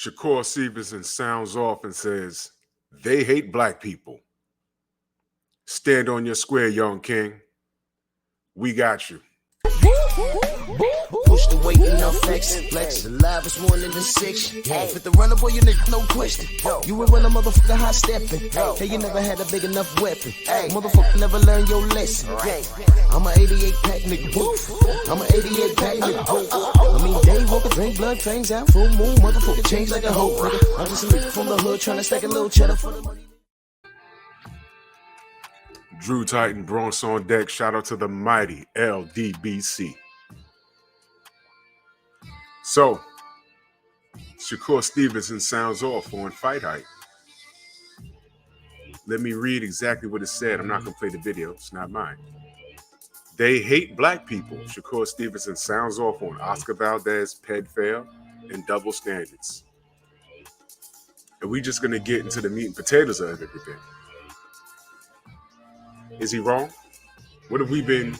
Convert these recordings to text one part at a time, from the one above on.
Shakur Stevenson sounds off and says, they hate black people. Stand on your square, young king. We got you. Push the weight enough flex. Flex alive is one in the six. Fit the runner, boy, you nigga, no question. You will run a motherfucker high stepping. Hey, you never had a big enough weapon. Motherfucker never learned your lesson. I'm a 88 pack nigga. I'm a 88 pack nigga. I mean, day walker, drink blood, fangs out, full moon, motherfucker change like a hoe. I'm just a nigga from the hood trying to stack a little cheddar for the money. Drew Titan, Bronx on deck. Shout out to the mighty LDBC. So, Shakur Stevenson sounds off on Fight Hype. Let me read exactly what it said. I'm not going to play the video. It's not mine. They hate black people. Shakur Stevenson sounds off on Oscar Valdez, Pedfair, and double standards. And we just going to get into the meat and potatoes of everything. Is he wrong? What have we been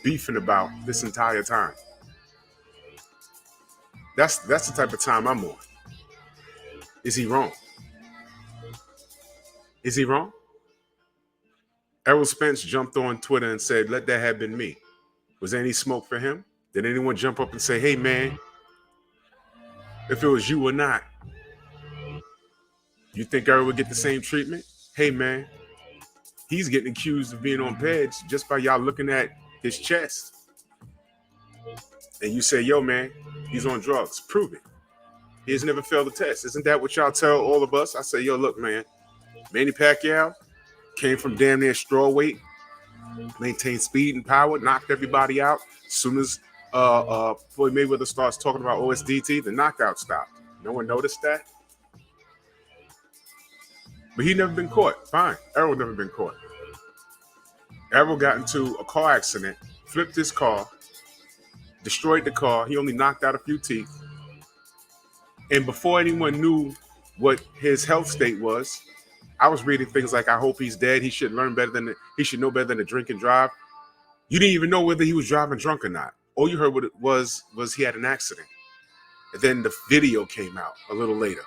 beefing about this entire time? That's the type of time I'm on. Is he wrong? Is he wrong? Errol Spence jumped on Twitter and said, let that have been me. Was there any smoke for him? Did anyone jump up and say, hey, man, if it was you or not, you think Errol would get the same treatment? Hey, man, he's getting accused of being on peds just by y'all looking at his chest. And you say, yo, man, he's on drugs. Prove it. He has never failed a test. Isn't that what y'all tell all of us? I say, yo, look, man, Manny Pacquiao came from damn near straw weight, maintained speed and power, knocked everybody out. As soon as Floyd Mayweather starts talking about OSDT, the knockout stopped. No one noticed that. But he never been caught. Fine. Errol never been caught. Errol got into a car accident, flipped his car, destroyed the car. He only knocked out a few teeth. And before anyone knew what his health state was, I was reading things like, I hope he's dead. He should know better than to drink and drive. You didn't even know whether he was driving drunk or not. All you heard what it was he had an accident. And then the video came out a little later.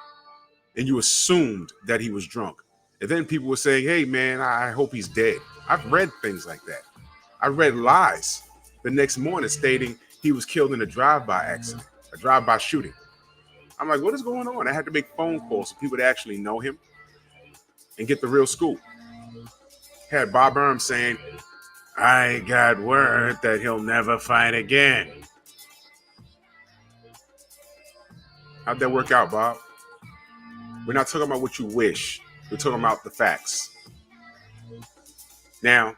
And you assumed that he was drunk. And then people were saying, hey, man, I hope he's dead. I've read things like that. I read lies the next morning stating he was killed in a drive-by accident, a drive-by shooting. I'm like, what is going on? I had to make phone calls to people that actually know him and get the real scoop. Had Bob Erm saying, I got word that he'll never fight again. How'd that work out, Bob? We're not talking about what you wish. We're talking about the facts. Now,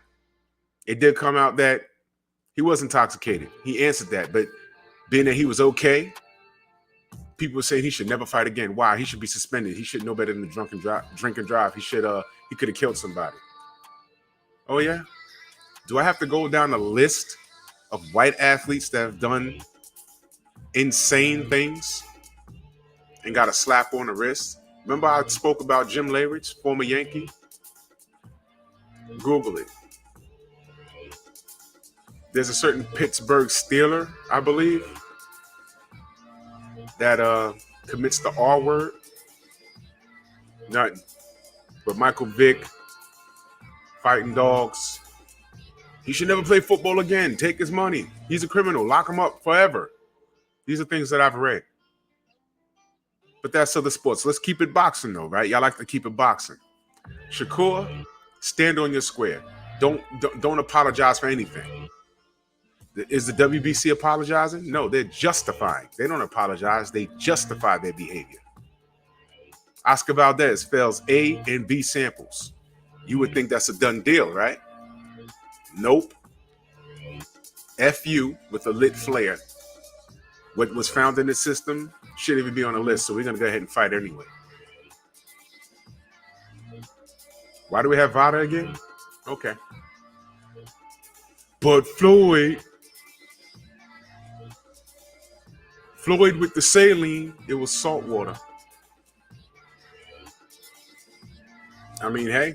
it did come out that he was intoxicated. He answered that, but being that he was okay, people were saying he should never fight again. Why? He should be suspended. He should know better than to drink and drive. He could have killed somebody. Oh yeah? Do I have to go down a list of white athletes that have done insane things and got a slap on the wrist? Remember I spoke about Jim Leyritz, former Yankee? Google it. There's a certain Pittsburgh Steeler, I believe, that commits the R word. Nothing. But Michael Vick, fighting dogs. He should never play football again. Take his money. He's a criminal. Lock him up forever. These are things that I've read. But that's other sports. Let's keep it boxing, though, right? Y'all like to keep it boxing. Shakur, stand on your square. Don't apologize for anything. Is the WBC apologizing? No, they're justifying. They don't apologize. They justify their behavior. Oscar Valdez fails A and B samples. You would think that's a done deal, right? Nope. F you with a lit flare. What was found in the system shouldn't even be on the list, so we're going to go ahead and fight anyway. Why do we have VADA again? Okay. But Floyd with the saline, it was salt water. I mean, hey,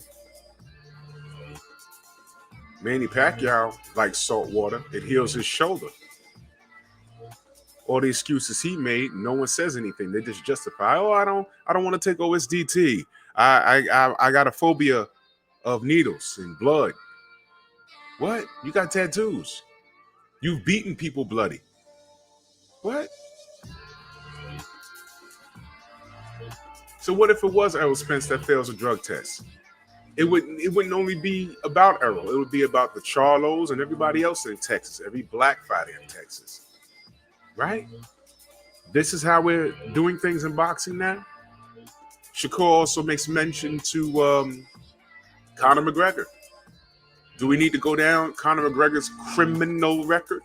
Manny Pacquiao likes salt water. It heals his shoulder. all the excuses he made, no one says anything. They just justify. Oh, I don't want to take OSDT. I got a phobia of needles and blood. What? You got tattoos. You've beaten people bloody. What? So what if it was Errol Spence that fails a drug test? It wouldn't only be about Errol. It would be about the Charlos and everybody else in Texas, every black fighter in Texas. Right? This is how we're doing things in boxing now. Shakur also makes mention to Conor McGregor. Do we need to go down Conor McGregor's criminal record?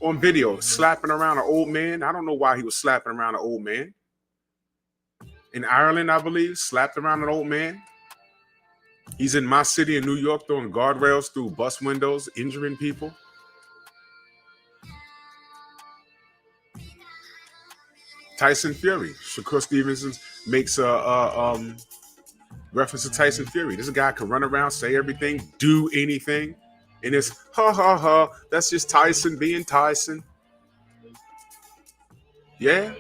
On video, slapping around an old man. I don't know why he was slapping around an old man. In Ireland, I believe, slapped around an old man. He's in my city in New York throwing guardrails through bus windows, injuring people. Tyson Fury. Shakur Stevenson makes a reference to Tyson Fury. This guy can run around, say everything, do anything. And it's, ha, ha, ha, that's just Tyson being Tyson. Yeah?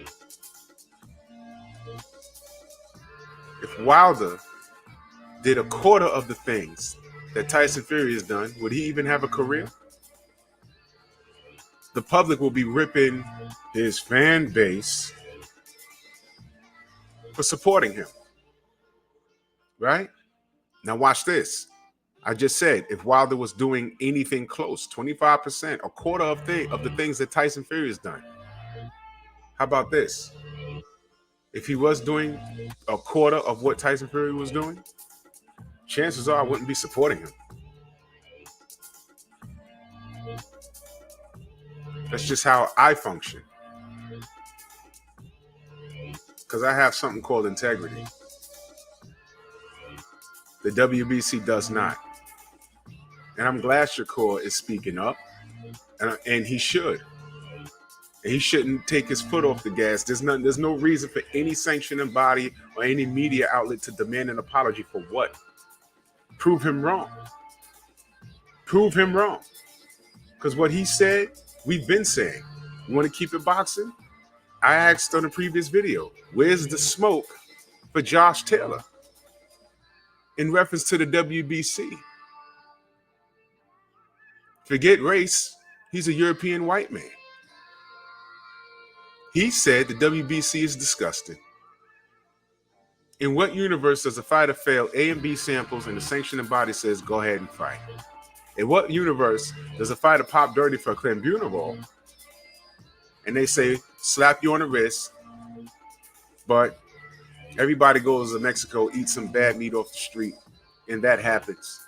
If Wilder did a quarter of the things that Tyson Fury has done, would he even have a career? The public will be ripping his fan base for supporting him. Right? Now watch this. I just said if Wilder was doing anything close, 25%, a quarter of the things that Tyson Fury has done. How about this? If he was doing a quarter of what Tyson Fury was doing, chances are I wouldn't be supporting him. That's just how I function. Because I have something called integrity. The WBC does not. And I'm glad Shakur is speaking up. And he should. And he shouldn't take his foot off the gas. There's no reason for any sanctioning body or any media outlet to demand an apology for what? Prove him wrong. Prove him wrong. Because what he said, we've been saying. You want to keep it boxing? I asked on a previous video, where's the smoke for Josh Taylor? In reference to the WBC. Forget race. He's a European white man. He said the WBC is disgusting. In what universe does a fighter fail A and B samples and the sanctioning body says go ahead and fight? In what universe does a fighter pop dirty for a clenbuterol and they say slap you on the wrist, but everybody goes to Mexico, eat some bad meat off the street, and that happens?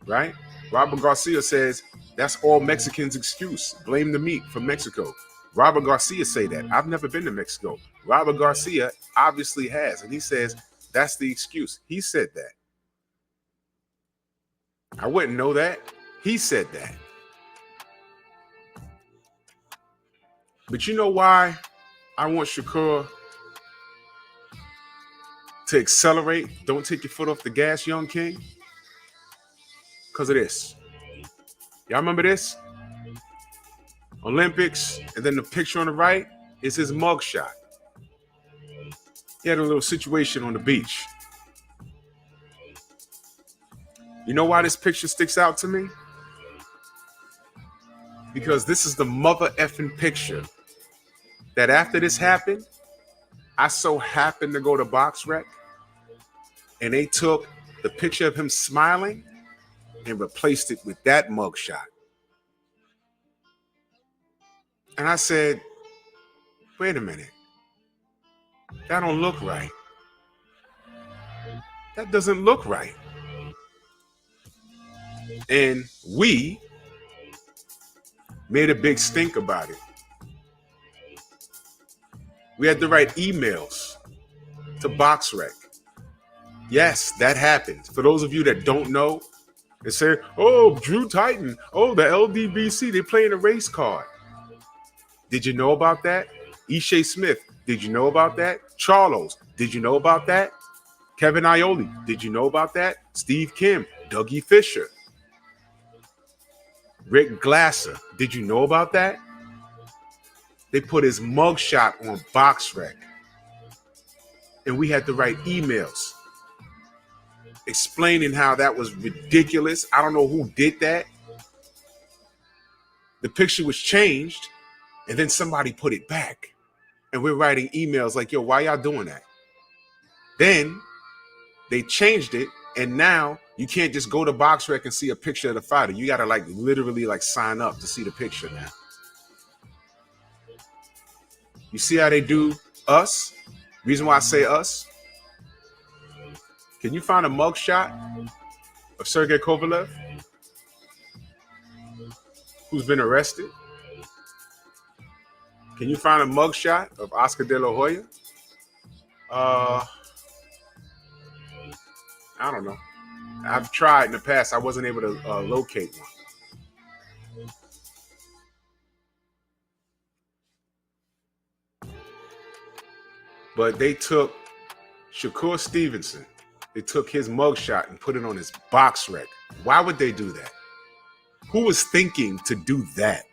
Right? Robert Garcia says that's all Mexicans' excuse. Blame the meat from Mexico. Robert Garcia say that. I've never been to Mexico. Robert Garcia obviously has, and he says that's the excuse. He said that. I wouldn't know that. He said that. But you know why I want Shakur to accelerate? Don't take your foot off the gas, young king. Because of this. Y'all remember this? Olympics, and then the picture on the right is his mugshot. He had a little situation on the beach. You know why this picture sticks out to me? Because this is the mother effing picture that after this happened, I so happened to go to BoxRec, and they took the picture of him smiling and replaced it with that mugshot. And I said, wait a minute. That don't look right. That doesn't look right. And we made a big stink about it. We had to write emails to BoxRec. Yes, that happened. For those of you that don't know, they say, oh, Drew Titan, oh, the LDBC, they're playing a race card. Did you know about that? Ishe Smith, did you know about that? Charlos, did you know about that? Kevin Iole, did you know about that? Steve Kim, Dougie Fisher. Rick Glasser. Did you know about that? They put his mugshot on BoxRec. And we had to write emails explaining how that was ridiculous. I don't know who did that. The picture was changed, and then somebody put it back. And we're writing emails like, yo, why y'all doing that? Then they changed it, and now you can't just go to BoxRec and see a picture of the fighter. You got to like literally like sign up to see the picture now. You see how they do us? Reason why I say us? Can you find a mugshot of Sergey Kovalev who's been arrested? Can you find a mugshot of Oscar De La Hoya? I don't know. I've tried in the past. I wasn't able to locate one. But they took Shakur Stevenson. They took his mugshot and put it on his BoxRec. Why would they do that? Who was thinking to do that?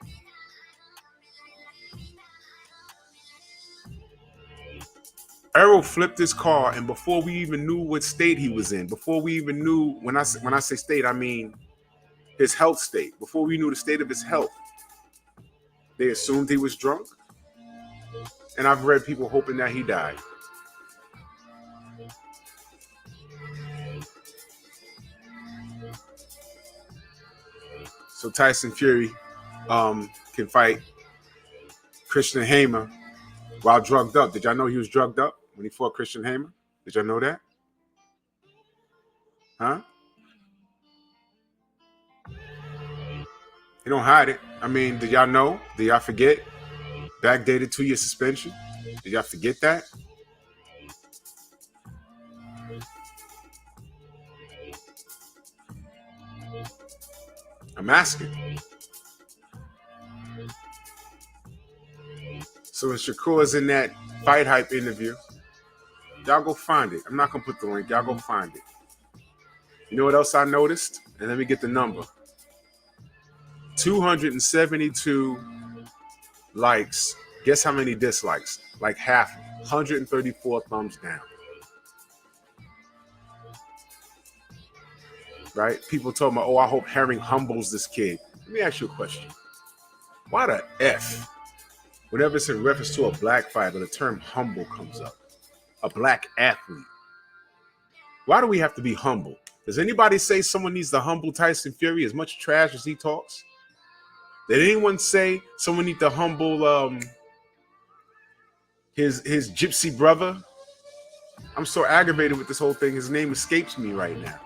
Errol flipped his car, and before we even knew what state he was in, before we even knew, when I say state, I mean his health state. Before we knew the state of his health, they assumed he was drunk. And I've read people hoping that he died. So Tyson Fury can fight Christian Hamer while drugged up. Did y'all know he was drugged up when he fought Christian Hamer? Did y'all know that? Huh? He don't hide it. I mean, did y'all know? Did y'all forget? Backdated 2-year suspension. Did y'all forget that? I'm asking. So when Shakur's in that Fight Hype interview, y'all go find it. I'm not going to put the link. Y'all go find it. You know what else I noticed? And let me get the number. 272 likes. Guess how many dislikes? Like half. 134 thumbs down. Right? People told me, oh, I hope Herring humbles this kid. Let me ask you a question. Why the F? Whenever it's in reference to a black fighter, the term humble comes up. A black athlete. Why do we have to be humble? Does anybody say someone needs to humble Tyson Fury as much trash as he talks? Did anyone say someone need to humble his gypsy brother? I'm so aggravated with this whole thing. His name escapes me right now.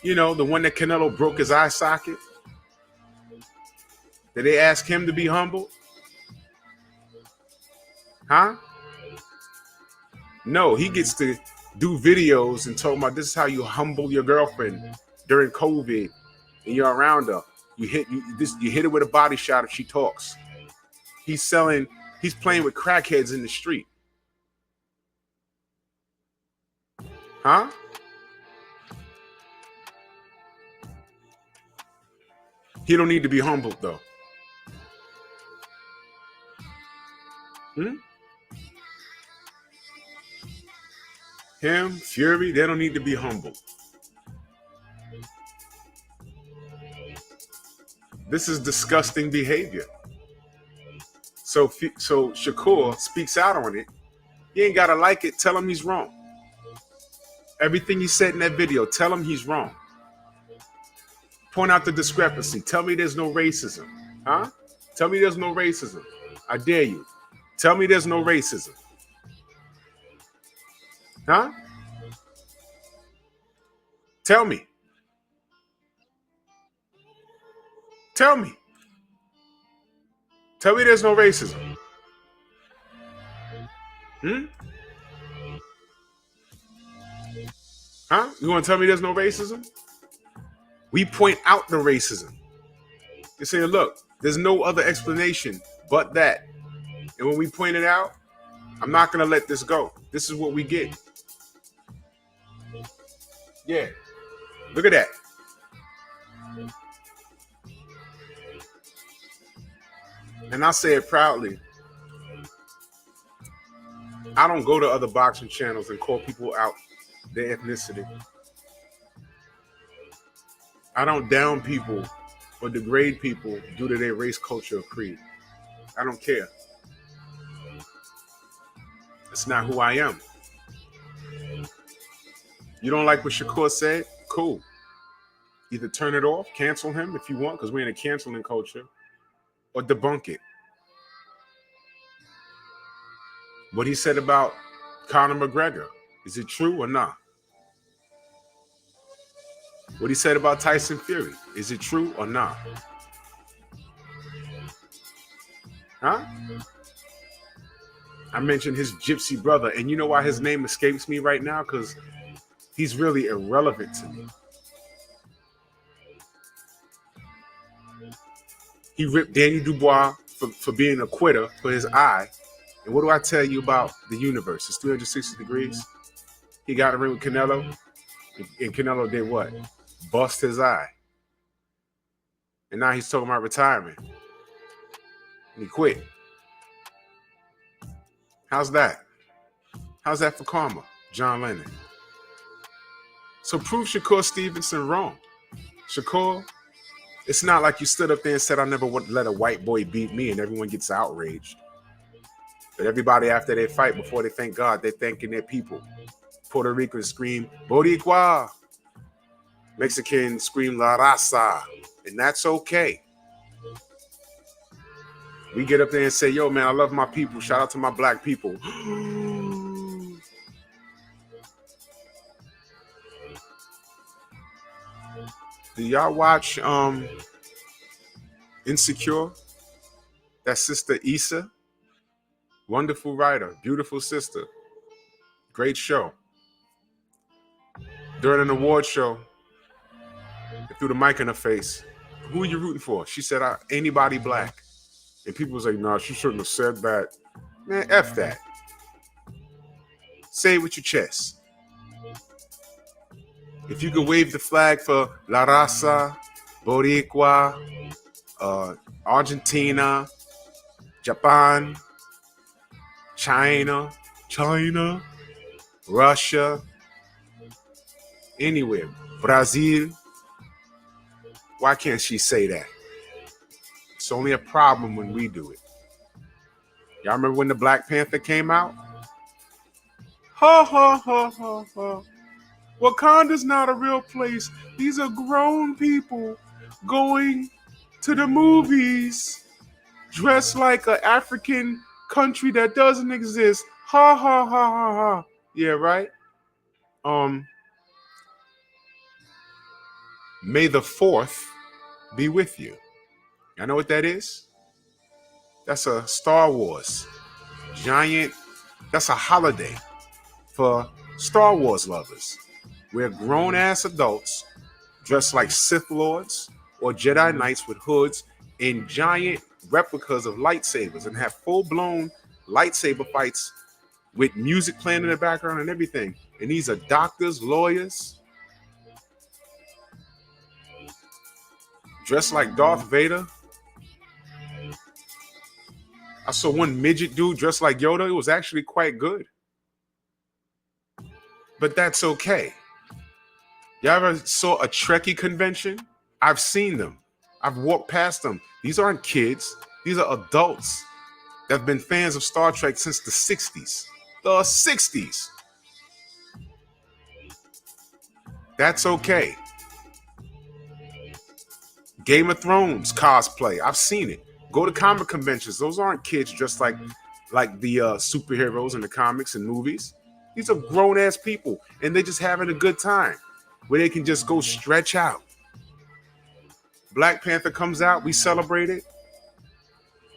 You know, the one that Canelo broke his eye socket. Did they ask him to be humble? Huh? No, he gets to do videos and talk about this is how you humble your girlfriend during COVID, and you're around her. You hit her with a body shot if she talks. He's playing with crackheads in the street. Huh? He don't need to be humbled though. Him, Fury, they don't need to be humbled. This is disgusting behavior. So Shakur speaks out on it. He ain't gotta like it. Tell him he's wrong. Everything he said in that video, tell him he's wrong. Point out the discrepancy. Tell me there's no racism. Huh? Tell me there's no racism. I dare you. Tell me there's no racism. Huh? Tell me. Tell me. Tell me there's no racism. Huh? You want to tell me there's no racism? We point out the racism. You say, look, there's no other explanation but that. And when we point it out, I'm not going to let this go. This is what we get. Yeah. Look at that. And I say it proudly. I don't go to other boxing channels and call people out their ethnicity. I don't down people or degrade people due to their race, culture, or creed. I don't care. It's not who I am. You don't like what Shakur said? Cool. Either turn it off, cancel him if you want, because we're in a canceling culture, or debunk it. What he said about Conor McGregor, is it true or not? What he said about Tyson Fury, is it true or not? Huh? I mentioned his gypsy brother, and you know why his name escapes me right now? Because he's really irrelevant to me. He ripped Daniel Dubois for being a quitter for his eye. And what do I tell you about the universe? It's 360 degrees. He got in the ring with Canelo, and Canelo did what? Bust his eye. And now he's talking about retirement. And he quit. How's that? How's that for karma, John Lennon? So prove Shakur Stevenson wrong. Shakur, it's not like you stood up there and said, I never would let a white boy beat me, and everyone gets outraged. But everybody after they fight, before they thank God, they're thanking their people. Puerto Ricans scream, Boricua. Mexicans scream, La Raza. And that's okay. We get up there and say, yo, man, I love my people. Shout out to my black people. Do y'all watch Insecure? That sister Issa? Wonderful writer, beautiful sister. Great show. During an award show, they threw the mic in her face. Who are you rooting for? She said, anybody black. And people was like, nah, she shouldn't have said that. Man, F that. Say it with your chest. If you could wave the flag for La Raza, Boricua, Argentina, Japan, China, Russia, anywhere, Brazil, why can't she say that? It's only a problem when we do it. Y'all remember when the Black Panther came out? Ha ha ha ha ha. Wakanda's not a real place. These are grown people going to the movies dressed like an African country that doesn't exist. Ha ha ha ha ha. Yeah, right? May the 4th be with you. Y'all know what that is? That's a Star Wars giant. That's a holiday for Star Wars lovers. We're grown-ass adults dressed like Sith Lords or Jedi Knights with hoods and giant replicas of lightsabers and have full-blown lightsaber fights with music playing in the background and everything. And these are doctors, lawyers, dressed like Darth Vader. I saw one midget dude dressed like Yoda. It was actually quite good. But that's okay. Y'all ever saw a Trekkie convention? I've seen them. I've walked past them. These aren't kids. These are adults that have been fans of Star Trek since the 60s. The 60s. That's okay. Game of Thrones cosplay. I've seen it. Go to comic conventions. Those aren't kids dressed like the superheroes in the comics and movies. These are grown-ass people, and they're just having a good time where they can just go stretch out. Black Panther comes out, we celebrate it.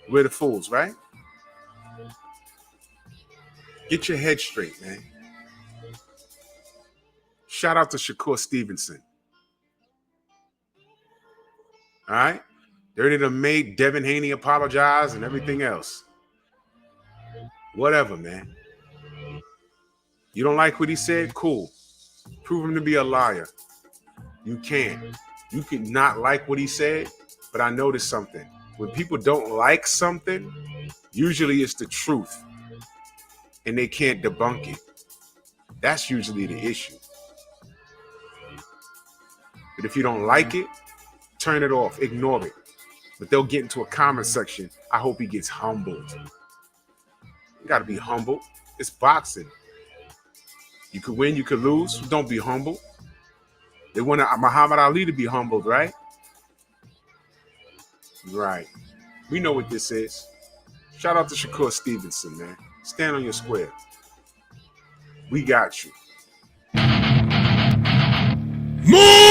We're the fools, right? Get your head straight, man. Shout out to Shakur Stevenson. All right? They already done made Devin Haney apologize and everything else. Whatever, man. You don't like what he said? Cool. Prove him to be a liar. You can. You can not like what he said, but I noticed something. When people don't like something, usually it's the truth, and they can't debunk it. That's usually the issue. But if you don't like it, turn it off, ignore it. But they'll get into a comment section. I hope he gets humbled. You gotta be humble. It's boxing. You could win, you could lose. Don't be humble. They want Muhammad Ali to be humbled, right? Right. We know what this is. Shout out to Shakur Stevenson, man. Stand on your square. We got you. Move!